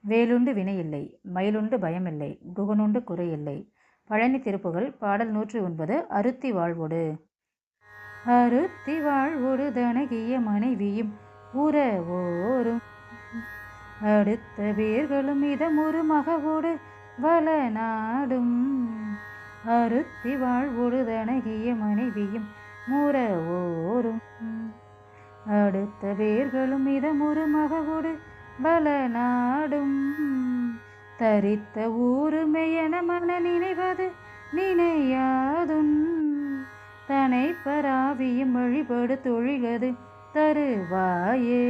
வேலுண்டு வினையில்லை, மயிலுண்டு பயமில்லை, குகனுண்டு குறையில்லை. பழனி திருப்புகழ் பாடல் 109. அருத்தி வாழ்வொடு. அருத்தி வாழ்வொடு தனகிய மனைவியும் உறவோரும் அடுத்த பேர்களும் இதமொரு மகவோடு வள நாடும். அருத்தி வாழ்வொடு தனகிய மனைவியும் முறவோரும் அடுத்த பேர்களும் இதமொரு மகவோடு பல நாடும். தரித்த ஊருமெயன மன நினைவது நினையாதுன் தனை பராவியும் வழிபடு தொழிலது தருவாயே.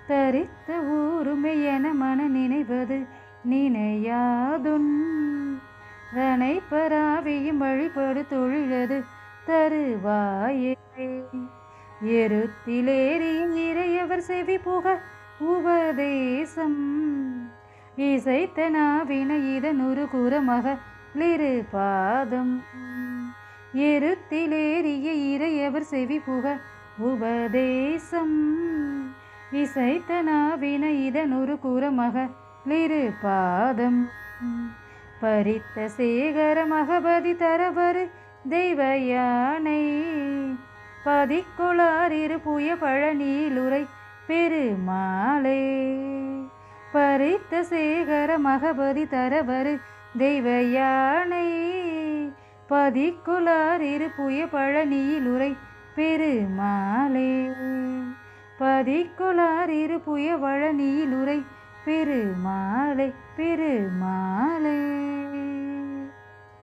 தரித்த ஊருமெயன மன நினைவது நினையாதுன் தனை பராவியும் வழிபடு தொழிலது தருவாயே. எருத்திலேறியும் இறையவர் செவி புக உபதேசம் இசைத்த நாவின இதனொரு குரமக லிரு பாதம். எருத்திலேறிய இறையவர் செவி புக உபதேசம் இசைத்த நாவின இதனொரு குரமக லிரு பாதம். பரித்த சேகர மகபதி தரவரு தெய்வ யானை பதிக்கொளாரிரு புய பழனியிலுரை பெருமாளே. பரித்த சேகர மகபதி தரவரு தெய்வ யானை பதிக்கொளாரிரு புய பழனியிலுரை பெருமாளே. பதிக்கொளாரிரு புய பழனியிலுரை பெருமாளே பெருமாளே.